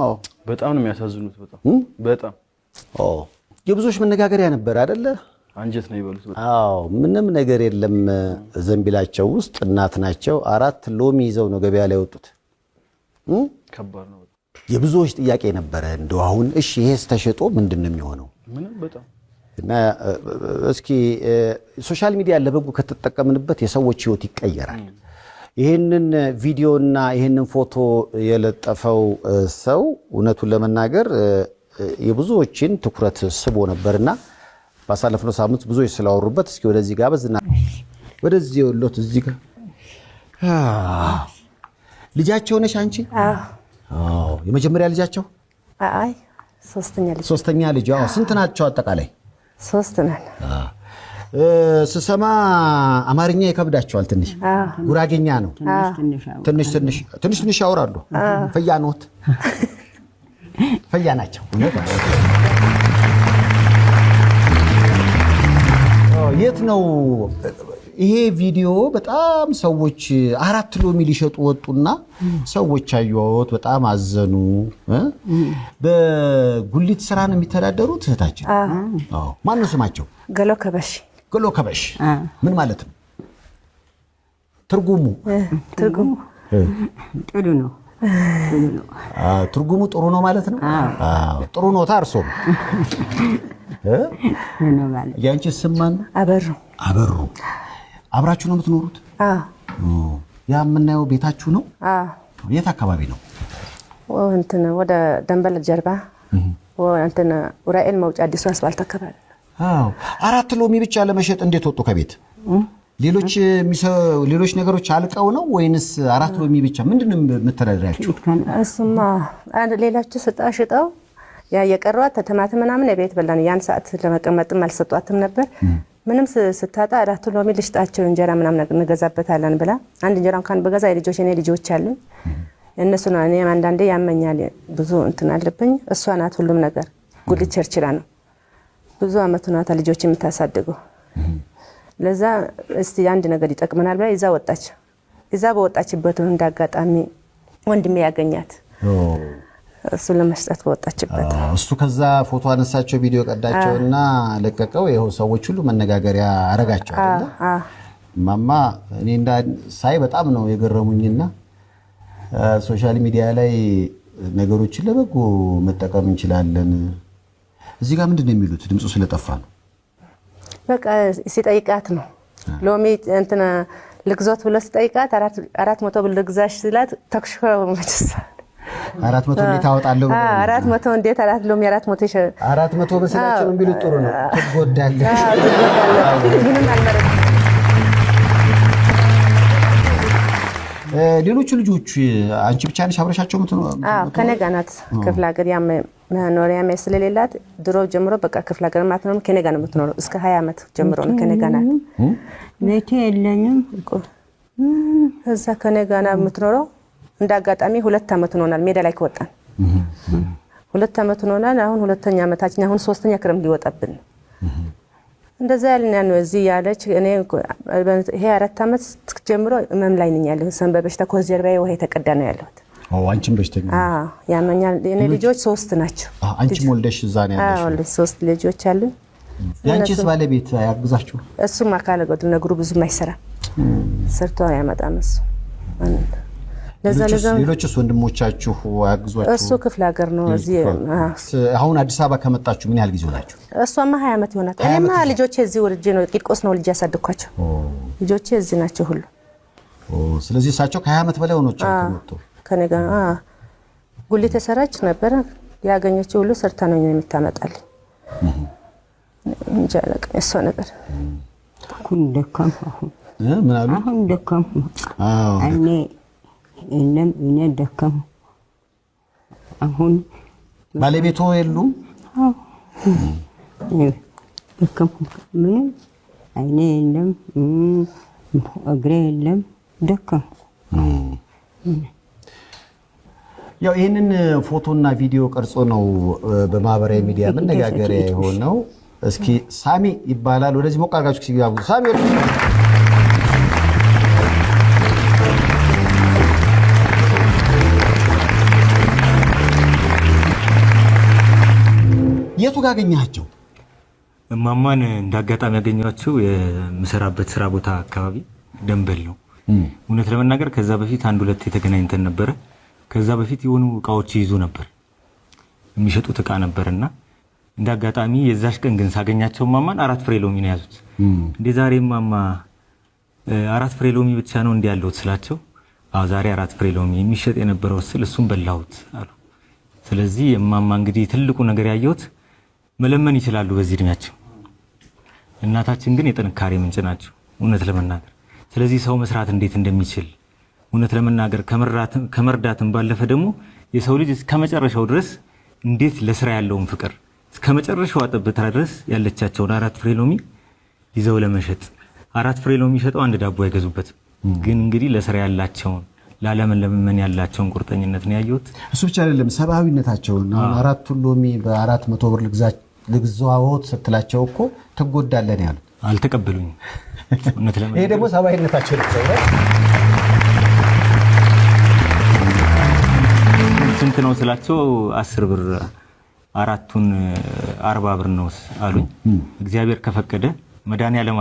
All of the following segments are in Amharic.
አዎ በጣም ነው የሚያሳዝኑት በጣም የብዙዎች መነጋገሪያ ነበር አይደለ አንጀት ነው ይበሉት አዎ ምንም ነገር የለም ዘንቢላቸው ውስጥ እናት ናቸው 4 ሎሚ ይዘው ነው ገበያ ላይ ወጡት ከባድ ነው የብዙዎች ጥያቄ ነበር እንደው አሁን እሺ ይሄስ ተሸጦ ምንድነው የሚሆነው ምንም በጣም እና እስኪ ሶሻል ሚዲያ ለበጎ ከተጠቀምንበት የሰዎች ህይወት ይቀየራል ይሄንን ቪዲዮና ይሄንን ፎቶ የለጠፈው ሰው እውነቱን ለመናገር የብዙዎችን ትኩረት ስቦ ነበርና ባሳለፍነው ሳምንት ብዙዎች ስላወሩበት እስኪ ወደዚህ ጋር በዝና ወደዚህ ወሎት እዚህ ጋር ልጃቸው ነሽ አንቺ አዎ የመጀመሪያ ልጃቸው አይ ሶስተኛ ልጅ አዎ ስንት ናቸው አጠቃላይ 3 ነን ስሰማ አማርኛ ይከብዳቸዋል ትንሽ ጉራጌኛ ነው ትንሽ ያወራሉ ፈያኖት ፈያ ናቸው የት ነው ይሄ ቪዲዮ በጣም ሰዎች 4 ሎሚ ሊሸጡ ወጡና ሰዎች አዩት በጣም አዘኑ በጉሊት ስራ ነው የሚተዳደሩት እህታችን አዎ ማን ነው ስማቸው ገሎ ከበሽ ምን ማለት ነው ትርጉሙ ጥሩ ነው ትርጉሙ ጥሩ ነው ማለት ነው አዎ ጥሩ ነው ታርሶም ነው ማለት ያንቺ ስም ማን አበሩ አብራችሁ ነው የምትኖሩት ያ ምናየው ቤታችሁ ነው የት አካባቢ ነው እንትን ወደ ደንበል ጀርባ እንትን ኡራኤል መውጫ አዲሱ አስፋልት አካባቢ 4 ሎሚ ብቻ ለመሸጥ እንዴት ወጡ ከቤት ሌሎች ነገሮች አልቀው ነው ወይንስ 4 ሎሚ ብቻ ምንድነው የምትተዳደራችሁ እሱማ አንድ ሌላችሁ ሽጠው ያ የቀረዋት ተማት ምናምን የቤት በላን ያን ሰዓት ለመቀመጥም አልሰጧትም ነበር ምንም ስታጣ 4 ሎሚ ልሽጣቸው እንጀራ ምናምን እንገዛበታለን ብላ አንድ እንጀራ እንኳን በገዛ ልጆች አሉ እነሱ ነው እኔ አንዳንዴ ያመኛል ብዙ እንትን አለብኝ እሷ ናት ሁሉም ነገር ጉልት ቸርችላ ነው ብዙ አመት ናት ልጆች የምታሳድገው ለዛ እስቲ አንድ ነገር ይጠቅመናል ብላ ይዛ ወጣች ይዛ በወጣችበት እንዳጋጣሚ ወንድሜ ያገኛት እሱ ለመስጠት ወጣችበት እሱ ከዛ ፎቶ አነሳቸው ቪዲዮ ቀዳቸውና ለቀቀው ይሄው ሰዎች ሁሉ መነጋገሪያ አረጋቸው አይደል ማማ እኔ እንዳ ሳይ በጣም ነው የገረሙኝና ሶሻል ሚዲያ ላይ ነገሮችን ለበጎ መጠቀም እንችላለን እዚህ ጋር ምንድነው የሚሉት ድምጹ ስለጠፋ ነው በቃ ሲጠይቃት ነው ሎሚ እንትና ልግዛት ብለ ሲጠይቃት 400 ብር ልግዛሽ ሲላት ተክሽፈው መጨሳ 400 እንዴት አወጣለሁ 400 እንዴት 4 ሎሚ 400 በስላቸው ነው ቢሉ ጥሩ ነው ትጎዳለህ ምንም አልመረጥ ሌሎቹ ልጆች አንቺ ብቻ ነሽ አብረሻቸው ከኔ ጋር ናት ክፍለ ሀገር መኖሪያ ስለሌላት ድሮ ጀምሮ በቃ ክፍለ ሀገር ማለት ነው ከኔ ጋር ነው የምትኖረው እስከ 20 አመት ጀምሮ ነው ከኔ ጋር ናት ቤቴ የለኝም እዛ ከኔ ጋር ነው የምትኖረው እንዳጋጣሚ 2 አመት ሆኗል ሜዳ ላይ ከወጣን 2 አመት ሆኗል አሁን ሁለተኛ አመታችን አሁን ሶስተኛ ክረም ሊወጣብን እንደዛ ያልን ነው እዚህ ያለች እኔ ይሄ 4 አመት ጀምሮ መም ላይ ነኝ ያለው ሰንበበሽታ ኮዝጀርባዬ ወይ ተቀዳ ነው ያለሁት አንቺም በሽተኛ ያመኛል የኔ ልጆች 3 ናቸው አንቺም ወልደሽ እዛ ነው ያለሽ 3 ልጆች አሉ ያንቺስ ባለቤት ያግዛችሁ እሱም አካለ ጎድል ነግሩ ብዙ ማይሰራ ሰርቶ ያመጣም እሱ ሌሎችስ ወንድሞቻችሁ ያግዟችሁ እሱ ክፍለ ሀገር ነው እዚህ አሁን አዲስ አበባ ከመጣችሁ ምን ያህል ጊዜ ሆናችሁ እሷማ 20 አመት ይሆናል እኔማ ልጆቼ እዚህ ወርጄ ነው ቂርቆስ ነው ልጅ ያሳደኳቸው ልጆቼ እዚህ ናቸው ሁሉ ስለዚህ እሳቸው ከ20 አመት በላይ ሆኖች ከመጡ ከኔ ጋር ጉሊት ተሰራች ነበር ያገኘችው ሁሉ ሰርታ ነው የምታመጣልኝ እንጃ ለቀኝ እሷ ነገር ኩን ደካም ምን አሉ አሁን ደካም እኔ ደካም አሁን ባለቤቱ የሉም ደካም ምን አይኔ የለም እግሬ የለም ደካም ያው ይሄንን ፎቶና ቪዲዮ ቀርጾ ነው በማህበራዊ ሚዲያ መነጋገሪያ የሆነው እስኪ ሳሚ ይባላል ወደዚህ ሞቅ አድርጋችሁ ሲጋቡ ሳሚ የቱ ጋር አገኘሃቸው? እማማን እንዳጋጣሚ ያገኘኋቸው የምሰራበት ስራ ቦታ አካባቢ ደንበል ነው። እውነት ለመናገር ከዛ በፊት አንድ ሁለት የተገናኝተን ነበረ። ከዛ በፊት የሆኑ እቃዎች ይዙ ነበር፣ የሚሸጡት እቃ ነበርና እንዳጋጣሚ የዛሽ ቀን ግን ሳገኛቸው እማማን 4 ፍሬ ሎሚ ነው ያዙት። እንዴ ዛሬ እማማ 4 ፍሬ ሎሚ ብቻ ነው እንዲ ያለውት ስላቸው፣ አዎ ዛሬ 4 ፍሬ ሎሚ የሚሸጥ የነበረው ስል እሱን በላሁት አሉ። ስለዚህ እማማ እንግዲህ ትልቁ ነገር ያየሁት መለመን ይችላሉ በዚህ እድሜያቸው። እናታችን ግን የጥንካሬ ምንጭ ናቸው እውነት ለመናገር። ስለዚህ ሰው መስራት እንዴት እንደሚችል እውነት ለመናገር ከመርዳትም ባለፈ ደግሞ የሰው ልጅ እስከ መጨረሻው ድረስ እንዴት ለስራ ያለውን ፍቅር እስከ መጨረሻው ጠብታ ድረስ ያለቻቸውን 4 ፍሬ ሎሚ ይዘው ለመሸጥ 4 ፍሬ ሎሚ ሸጠው አንድ ዳቦ አይገዙበትም። ግን እንግዲህ ለስራ ያላቸውን ለዓለምን ያላቸውን ቁርጠኝነት ነው ያየሁት። እሱ ብቻ አይደለም ሰብአዊነታቸውን። አሁን 4 ሎሚ በ400 ብር ልግዛዎት ስትላቸው እኮ ትጎዳለን ያሉት አልተቀበሉኝም። እውነት ለምን ይሄ ደግሞ ሰብአዊነታቸው ነው። ስንት ነው ስላቸው 10 ብር 4ቱን 40 ብር ነው አሉኝ። እግዚአብሔር ከፈቀደ መድኃኒዓለም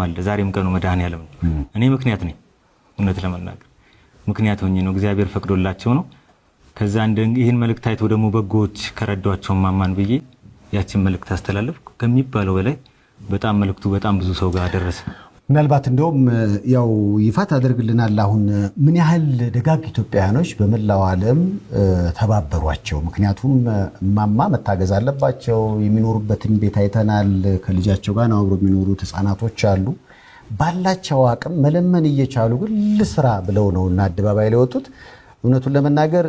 አለ። ዛሬም ቀኑ መድኃኒዓለም ነው። እኔ ምክንያት ነኝ እውነት ለመናገር ምክንያት ሆኜ ነው እግዚአብሔር ፈቅዶላቸው ነው። ከዛ ይህን መልእክት አይቶ ደግሞ በጎዎች ከረዷቸው እማማን ብዬ ያችን መልእክት አስተላለፍኩ። ከሚባለው በላይ በጣም መልእክቱ በጣም ብዙ ሰው ጋር ደረሰ። ምናልባት እንደውም ያው ይፋ ታደርግልናል አሁን ምን ያህል ደጋግ ኢትዮጵያውያኖች በመላው ዓለም ተባበሯቸው። ምክንያቱም እማማ መታገዝ አለባቸው። የሚኖሩበትን ቤት አይተናል። ከልጃቸው ጋር ነው አብረው የሚኖሩት ህፃናቶች አሉ። ባላቸው አቅም መለመን እየቻሉ ግን ልስራ ብለው ነውና አደባባይ ላይ ወጡት። እውነቱን ለመናገር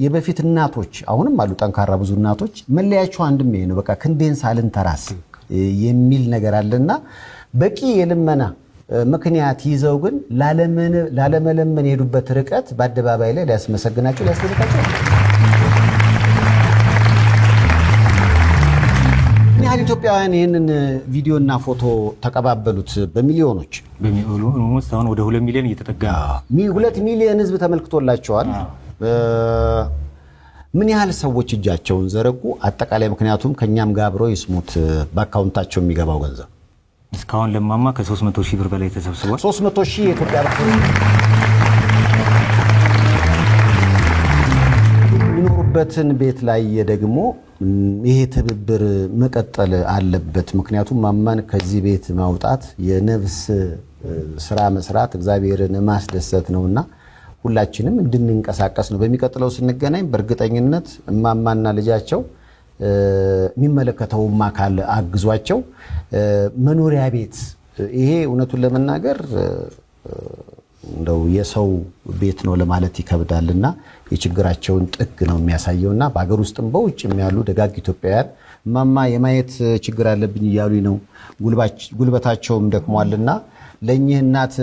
የበፊት እናቶች አሁንም አሉ ጠንካራ ብዙ እናቶች መለያቸው አንድም ይሄ ነው። በቃ ክንዴን ሳልንተራስ የሚል ነገር አለና በቂ የልመና ምክንያት ይዘው ግን ላለመለመን የሄዱበት ርቀት በአደባባይ ላይ ሊያስመሰግናቸው ሊያስደንቃቸው ምን ያህል ኢትዮጵያውያን ይህንን ቪዲዮና ፎቶ ተቀባበሉት? በሚሊዮኖች አሁን ወደ 2 ሚሊዮን እየተጠጋ 2 ሚሊዮን ህዝብ ተመልክቶላቸዋል። ምን ያህል ሰዎች እጃቸውን ዘረጉ? አጠቃላይ ምክንያቱም ከኛም ጋር አብረው ይስሙት በአካውንታቸው የሚገባው ገንዘብ እስካሁን ለማማ ከ300 ሺህ ብር በላይ ተሰብስቧል። 300 ሺህ የኢትዮጵያ ብር የሚኖሩበትን ቤት ላይ ደግሞ ይሄ ትብብር መቀጠል አለበት። ምክንያቱም ማማን ከዚህ ቤት ማውጣት የነፍስ ስራ መስራት እግዚአብሔርን ማስደሰት ነውና ሁላችንም እንድንንቀሳቀስ ነው። በሚቀጥለው ስንገናኝ በእርግጠኝነት እማማና ልጃቸው የሚመለከተውም አካል አግዟቸው መኖሪያ ቤት ይሄ እውነቱን ለመናገር እንደው የሰው ቤት ነው ለማለት ይከብዳልና የችግራቸውን ጥግ ነው የሚያሳየውና በአገር ውስጥም በውጭም ያሉ ደጋግ ኢትዮጵያውያን እማማ የማየት ችግር አለብኝ እያሉ ነው። ጉልበታቸውም ደክሟልና ለእኚህ እናት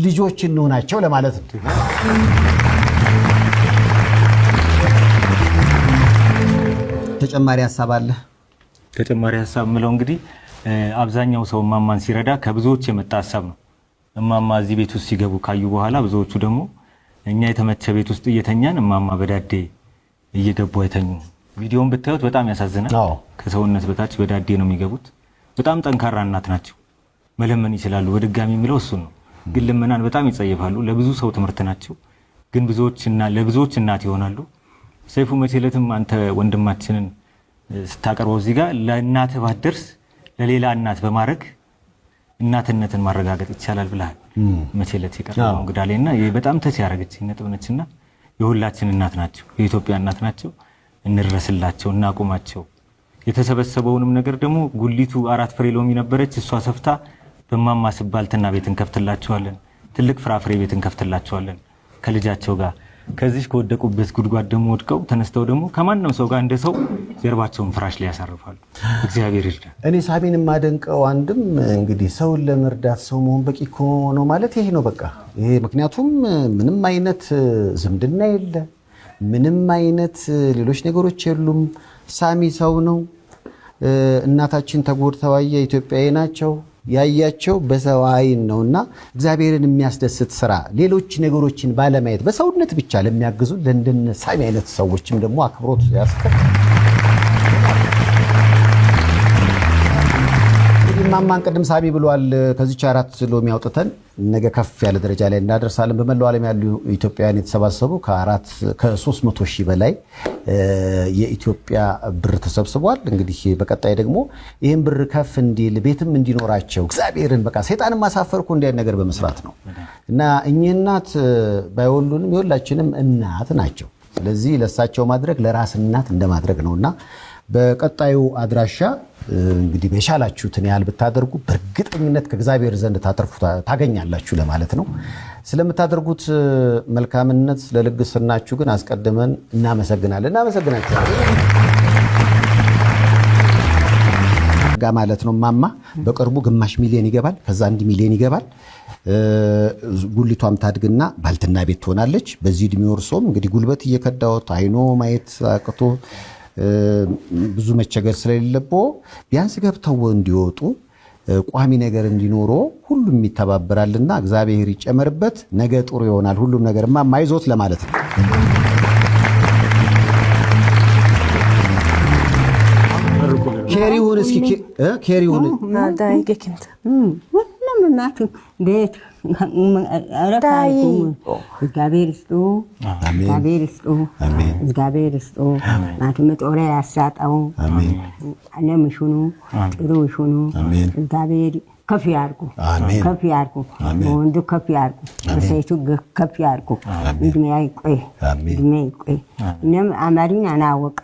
ልጆች እንሆናቸው ለማለት ነው። ተጨማሪ ሀሳብ አለ? ተጨማሪ ሀሳብ ምለው እንግዲህ አብዛኛው ሰው እማማን ሲረዳ ከብዙዎች የመጣ ሀሳብ ነው። እማማ እዚህ ቤት ውስጥ ሲገቡ ካዩ በኋላ ብዙዎቹ ደግሞ እኛ የተመቸ ቤት ውስጥ እየተኛን እማማ በዳዴ እየገቡ አይተኙ። ቪዲዮውን ብታዩት በጣም ያሳዝናል። ከሰውነት በታች በዳዴ ነው የሚገቡት። በጣም ጠንካራ እናት ናቸው። መለመን ይችላሉ። በድጋሚ የሚለው እሱ ነው። ግን ልመናን በጣም ይጸየፋሉ። ለብዙ ሰው ትምህርት ናቸው። ግን ለብዙዎች እናት ይሆናሉ። ሰይፉ መቼለትም አንተ ወንድማችንን ስታቀርበው እዚህ ጋር ለእናትህ ባትደርስ ለሌላ እናት በማድረግ እናትነትን ማረጋገጥ ይቻላል ብለሃል። መቼለት የቀረበው እንግዳ ላይና በጣም ተስ ያደረገችኝ ነጥብ ነችና የሁላችን እናት ናቸው። የኢትዮጵያ እናት ናቸው። እንድረስላቸው፣ እናቁማቸው። የተሰበሰበውንም ነገር ደግሞ ጉሊቱ 4 ፍሬ ሎሚ ነበረች። እሷ ሰፍታ በማማ ስባልትና ቤት እንከፍትላቸዋለን። ትልቅ ፍራፍሬ ቤት እንከፍትላቸዋለን ከልጃቸው ጋር። ከዚህ ከወደቁበት ጉድጓድ ደግሞ ወድቀው ተነስተው ደግሞ ከማንም ሰው ጋር እንደ ሰው ጀርባቸውን ፍራሽ ላይ ያሳርፋሉ። እግዚአብሔር ይርዳ። እኔ ሳቢን የማደንቀው አንድም እንግዲህ ሰውን ለመርዳት ሰው መሆን በቂ ነው ማለት ይሄ ነው። በቃ ይሄ ምክንያቱም ምንም አይነት ዝምድና የለ፣ ምንም አይነት ሌሎች ነገሮች የሉም። ሳሚ ሰው ነው። እናታችን ተጎድተዋየ ኢትዮጵያዊ ናቸው። ያያቸው በሰው አይን ነውና እግዚአብሔርን የሚያስደስት ስራ ሌሎች ነገሮችን ባለማየት በሰውነት ብቻ ለሚያግዙ ለእንደነ ሳሚ አይነት ሰዎችም ደግሞ አክብሮት ያስፈልጋል። እማማን ቅድም ሳሚ ብሏል። ከዚች 4 ሎሚ አውጥተን ነገ ከፍ ያለ ደረጃ ላይ እናደርሳለን። በመላው ዓለም ያሉ ኢትዮጵያውያን የተሰባሰቡ ከ300 ሺህ በላይ የኢትዮጵያ ብር ተሰብስቧል። እንግዲህ በቀጣይ ደግሞ ይህን ብር ከፍ እንዲል ቤትም እንዲኖራቸው እግዚአብሔርን በቃ ሰይጣንን ማሳፈርኩ እንዲህ ነገር በመስራት ነው እና እኚህ እናት ባይወሉንም የሁላችንም እናት ናቸው። ስለዚህ ለሳቸው ማድረግ ለራስ እናት እንደማድረግ ነውና በቀጣዩ አድራሻ እንግዲህ በሻላችሁትን ያህል ብታደርጉ በእርግጠኝነት ከእግዚአብሔር ዘንድ ታገኛላችሁ ለማለት ነው። ስለምታደርጉት መልካምነት ለልግስናችሁ ግን አስቀድመን እናመሰግናለን። ማለት ነው። ማማ በቅርቡ ግማሽ ሚሊዮን ይገባል፣ ከዛ 1 ሚሊዮን ይገባል። ጉሊቷም ታድግና ባልትና ቤት ትሆናለች። በዚህ እድሜው እርሶም እንግዲህ ጉልበት እየከዳዎት አይኖ ማየት አቅቶ ብዙ መቸገር ስለሌለቦ ቢያንስ ገብተው እንዲወጡ ቋሚ ነገር እንዲኖሮ ሁሉም ይተባበራልና እግዚአብሔር ይጨመርበት። ነገ ጥሩ ይሆናል ሁሉም ነገርማ ማይዞት ለማለት ነው። ኬሪውን እስኪ ኬሪውን ዳይገክንት ሁሉም እናቱ ቤት እግዚአብሔር ይስጡ፣ እግዚአብሔር ይስጡ። እናቱ መጦሪያ ያሳጣው ዓለም ይሹኑ ጥሩ ይሹኑ። እግዚአብሔር ከፍ ያርጉ፣ ከፍ ያርጉ፣ ወንዱ ከፍ ያርጉ፣ ሴቱ ከፍ ያርጉ። እድሜ ይቆይ፣ እድሜ ይቆይ። እኔም አማርኛ አናወቀ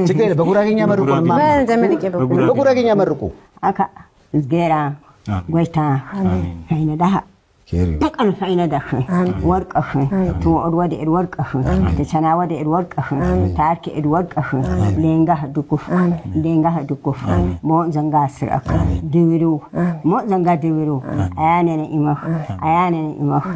ትግሬ በጉራጌኛ መርቁ፣ በጉራጌኛ መርቁ አካ ዝጌራ ጎይታ አይነዳህ تقل فاينة دخل ورق أخن توعد ودي الورق أخن تسنا ودي الورق أخن تارك الورق أخن لينجاه دكوف لينجاه دكوف مو زنجا سرق ديرو مو زنجا ديرو أيانا إمخ